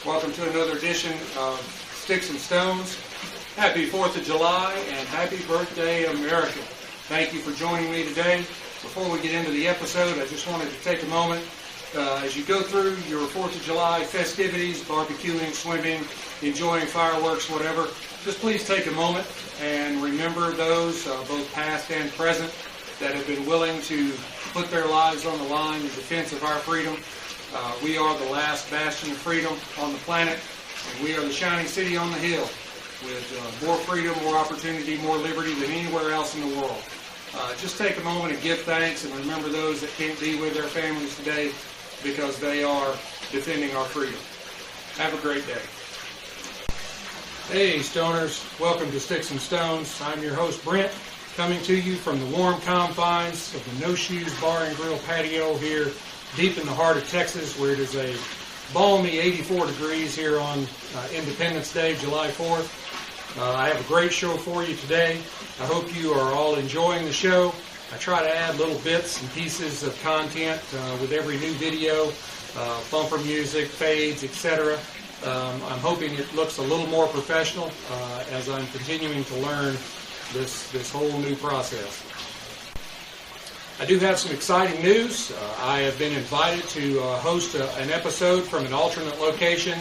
Welcome to another edition of Sticks-n-Stones. Happy 4th of July and happy birthday, America. Thank you for joining me today. Before we get into the episode, I just wanted to take a moment as you go through your 4th of July festivities, barbecuing, swimming, enjoying fireworks, whatever. Just please take a moment and remember those, both past and present, that have been willing to put their lives on the line in defense of our freedom. We are the last bastion of freedom on the planet, and we are the shining city on the hill with more freedom, more opportunity, more liberty than anywhere else in the world. Just take a moment and give thanks and remember those that can't be with their families today because they are defending our freedom. Have a great day. Hey Stoners, welcome to Sticks and Stones. I'm your host Brent, coming to you from the warm confines of the No Shoes Bar and Grill patio here deep in the heart of Texas, where it is a balmy 84 degrees here on Independence Day, July 4th. I have a great show for you today. I hope you are all enjoying the show. I try to add little bits and pieces of content with every new video, bumper music, fades, etc. I'm hoping it looks a little more professional as I'm continuing to learn this whole new process. I do have some exciting news. I have been invited to host an episode from an alternate location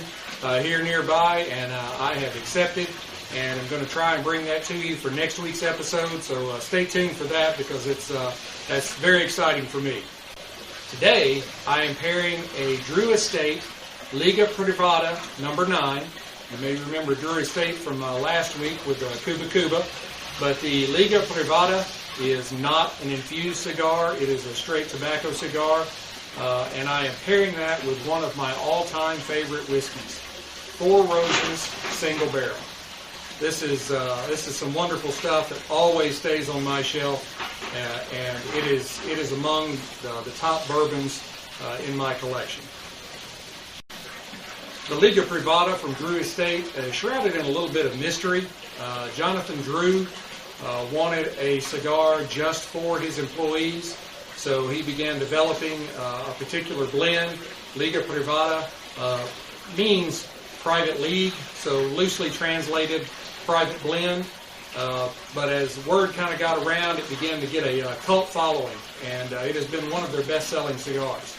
here nearby, and I have accepted, and I'm going to try and bring that to you for next week's episode, so stay tuned for that because that's very exciting for me. Today, I am pairing a Drew Estate Liga Privada number 9. You may remember Drew Estate from last week with Cuba, but the Liga Privada is not an infused cigar. It is a straight tobacco cigar, and I am pairing that with one of my all-time favorite whiskeys, Four Roses Single Barrel. This is some wonderful stuff that always stays on my shelf, and it is among the top bourbons in my collection. The Liga Privada from Drew Estate is shrouded in a little bit of mystery. Jonathan Drew wanted a cigar just for his employees, so he began developing a particular blend. Liga Privada means private league, so loosely translated private blend, but as the word kind of got around, it began to get a cult following, and it has been one of their best-selling cigars.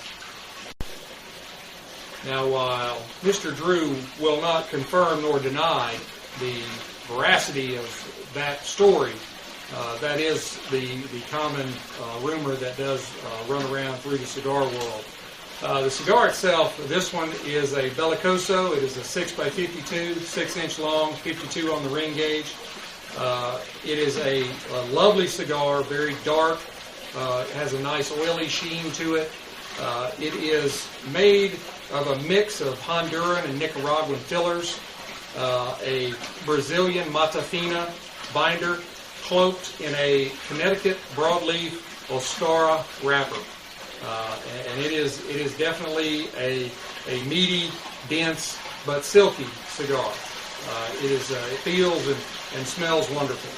Now, while Mr. Drew will not confirm nor deny the veracity of that story, that is the common rumor that does run around through the cigar world. The cigar itself, this one is a Bellicoso. It is a 6x52, 6-inch long, 52 on the ring gauge. It is a lovely cigar, very dark. It has a nice oily sheen to it. It is made of a mix of Honduran and Nicaraguan fillers, a Brazilian Matafina binder, cloaked in a Connecticut broadleaf Oscara wrapper. And it is definitely a meaty, dense, but silky cigar. It feels and smells wonderful.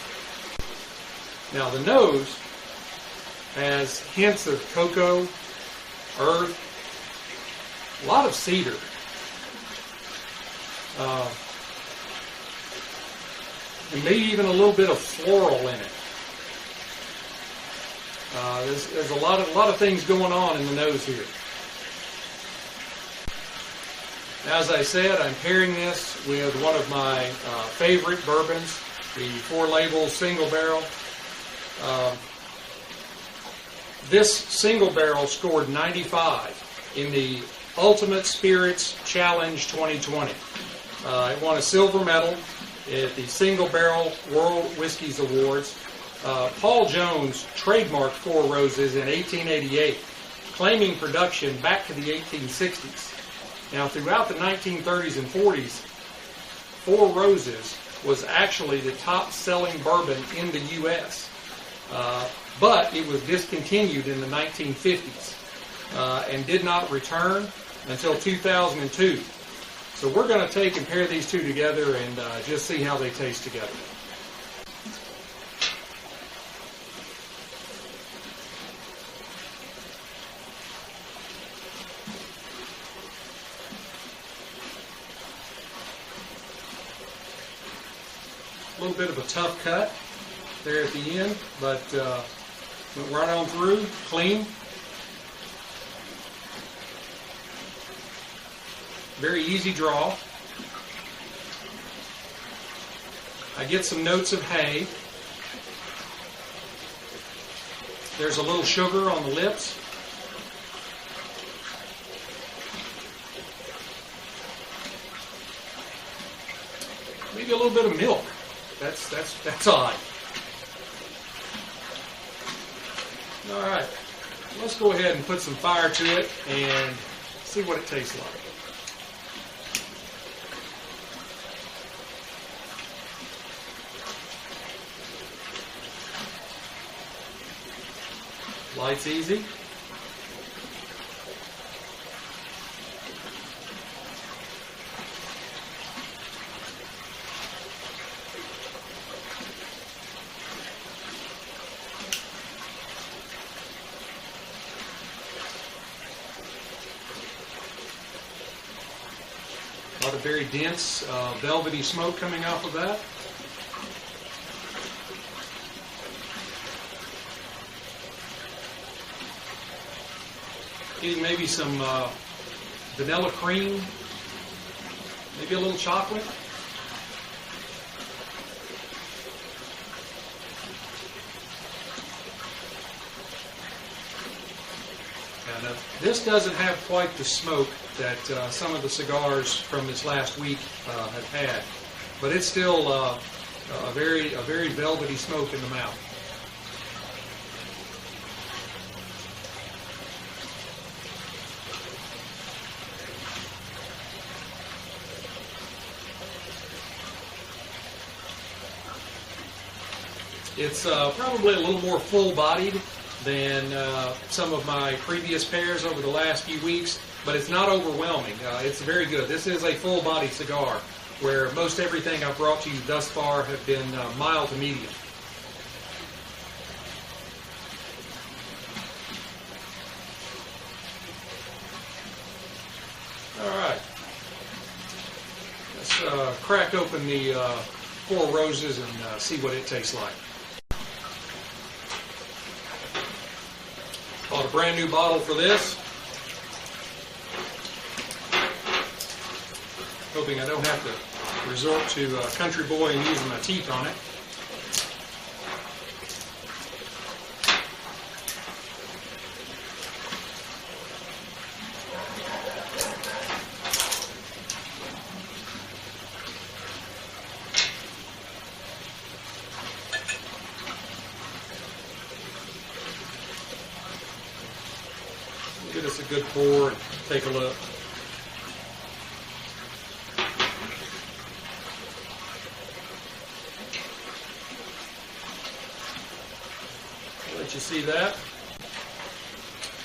Now the nose has hints of cocoa, earth, a lot of cedar. And maybe even a little bit of floral in it. There's a lot of things going on in the nose here. Now, as I said, I'm pairing this with one of my favorite bourbons, the Four Label Single Barrel. This single barrel scored 95 in the Ultimate Spirits Challenge 2020. It won a silver medal at the Single Barrel World Whiskies Awards. Paul Jones trademarked Four Roses in 1888, claiming production back to the 1860s. Now, throughout the 1930s and 40s, Four Roses was actually the top-selling bourbon in the U.S., but it was discontinued in the 1950s and did not return until 2002. So we're going to take and pair these two together and just see how they taste together. little bit of a tough cut there at the end, but went right on through, clean. Very easy draw. I get some notes of hay. There's a little sugar on the lips. Maybe a little bit of milk. That's odd. All right, let's go ahead and put some fire to it and see what it tastes like. Light's easy. A lot of very dense, velvety smoke coming off of that. Getting maybe some vanilla cream, maybe a little chocolate. Now, this doesn't have quite the smoke that some of the cigars from this last week have had, but it's still a very velvety smoke in the mouth. It's probably a little more full-bodied than some of my previous pairs over the last few weeks, but it's not overwhelming. It's very good. This is a full-bodied cigar, where most everything I've brought to you thus far have been mild to medium. All right. Let's crack open the Four Roses and see what it tastes like. Bought a brand new bottle for this. Hoping I don't have to resort to Country Boy and using my teeth on it. Give us a good pour and take a look. I'll let you see that.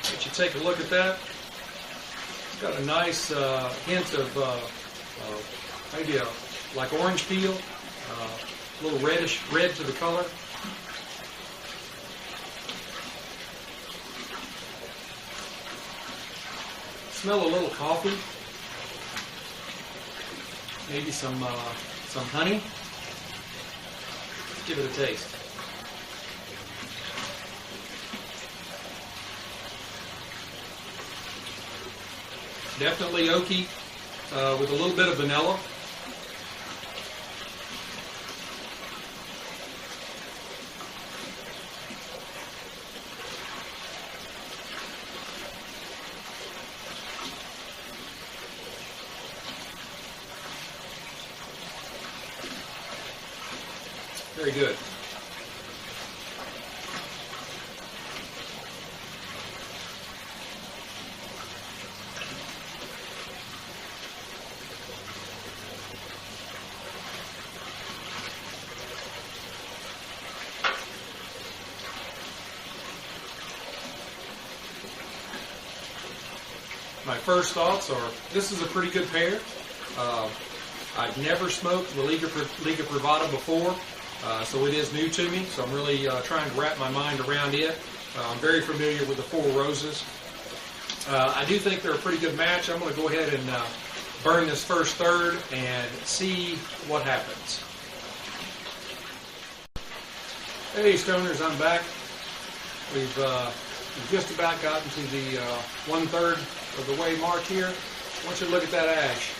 Let you take a look at that. It's got a nice hint of maybe like orange peel, a little reddish red to the color. Smell a little coffee, maybe some honey. Let's give it a taste. Definitely oaky, with a little bit of vanilla. Very good. My first thoughts are, this is a pretty good pair. I've never smoked the Liga Privada before. So it is new to me, so I'm really trying to wrap my mind around it. I'm very familiar with the Four Roses. I do think they're a pretty good match. I'm going to go ahead and burn this first third and see what happens. Hey Stoners, I'm back. We've just about gotten to the 1/3 of the way mark here. I want you to look at that ash.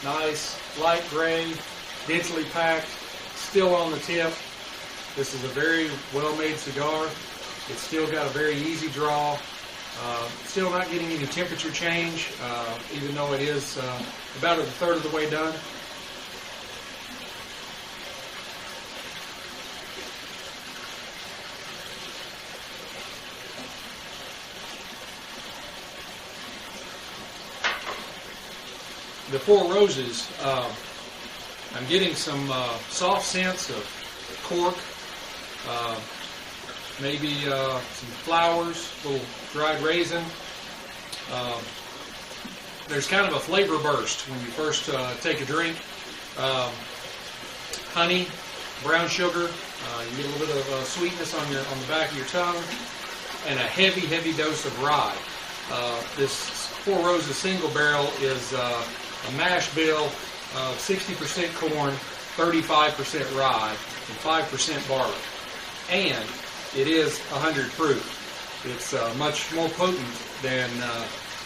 Nice, light gray, densely packed, still on the tip. This is a very well-made cigar. It's still got a very easy draw. Still not getting any temperature change, even though it is about 1/3 of the way done. The Four Roses, I'm getting some soft scents of cork, maybe some flowers, a little dried raisin. There's kind of a flavor burst when you first take a drink. Honey, brown sugar, you get a little bit of sweetness on the back of your tongue, and a heavy dose of rye. This Four Roses single barrel is a mash bill of 60% corn, 35% rye, and 5% barley. And it is 100 proof. It's much more potent than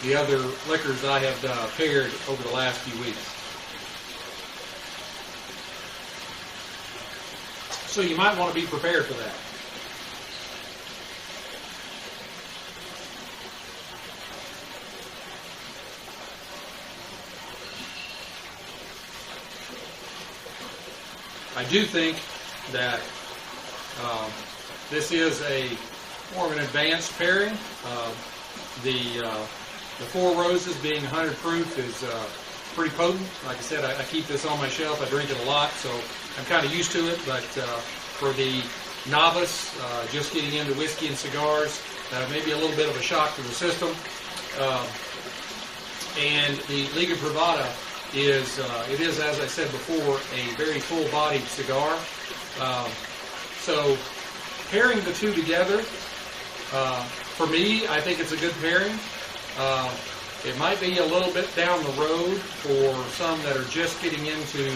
the other liquors I have paired over the last few weeks. So you might want to be prepared for that. I do think that this is more of an advanced pairing. The Four Roses being 100 proof is pretty potent. Like I said, I keep this on my shelf. I drink it a lot, so I'm kind of used to it. But for the novice, just getting into whiskey and cigars, maybe a little bit of a shock to the system. And the Liga Privada is, as I said before, a very full-bodied cigar. So pairing the two together, for me, I think it's a good pairing. It might be a little bit down the road for some that are just getting into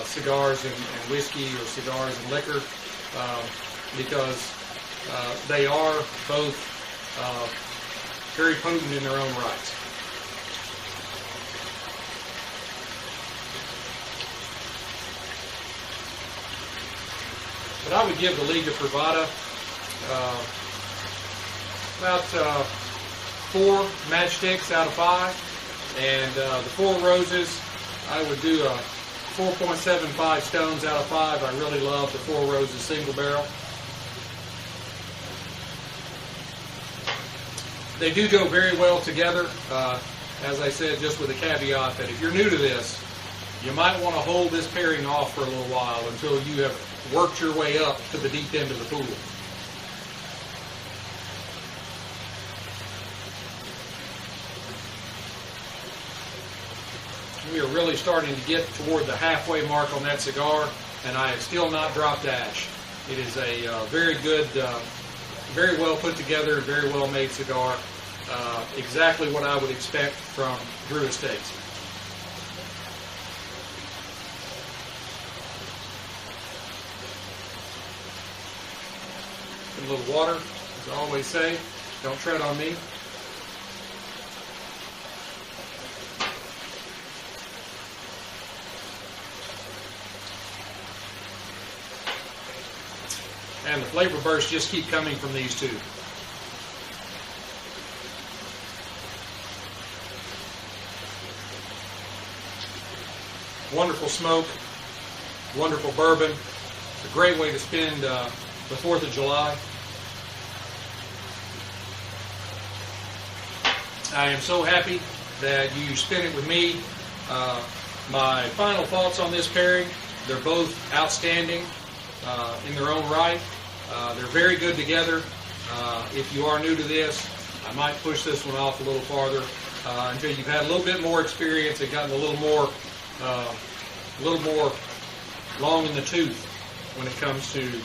cigars and whiskey, or cigars and liquor, because they are both very potent in their own rights. But I would give the Liga Privada about 4 matchsticks out of 5, and the Four Roses, I would do a 4.75 stones out of 5. I really love the Four Roses single barrel. They do go very well together, as I said, just with a caveat that if you're new to this, you might want to hold this pairing off for a little while until you have worked your way up to the deep end of the pool. We are really starting to get toward the halfway mark on that cigar, and I have still not dropped ash. It is a very good, very well put together, very well made cigar. Exactly what I would expect from Drew Estates. A little water, as I always say, don't tread on me. And the flavor bursts just keep coming from these two. Wonderful smoke, wonderful bourbon. It's a great way to spend the 4th of July. I am so happy that you spent it with me. My final thoughts on this pairing, they're both outstanding in their own right. They're very good together. If you are new to this, I might push this one off a little farther until you've had a little bit more experience and gotten a little more long in the tooth when it comes to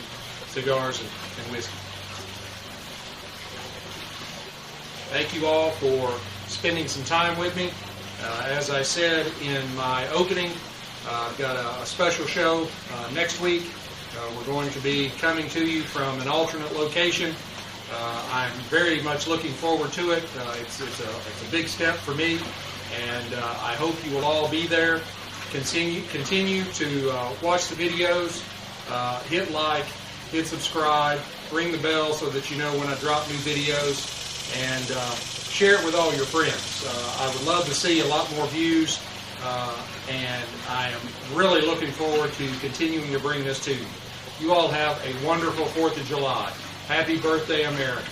cigars and whiskey. Thank you all for spending some time with me. As I said in my opening, I've got a special show next week We're going to be coming to you from an alternate location. I'm very much looking forward to it. It's a big step for me, and I hope you will all be there. Continue to watch the videos, hit like, hit subscribe, ring the bell so that you know when I drop new videos, and share it with all your friends. I would love to see a lot more views, and I am really looking forward to continuing to bring this to you. You all have a wonderful 4th of July. Happy birthday, America.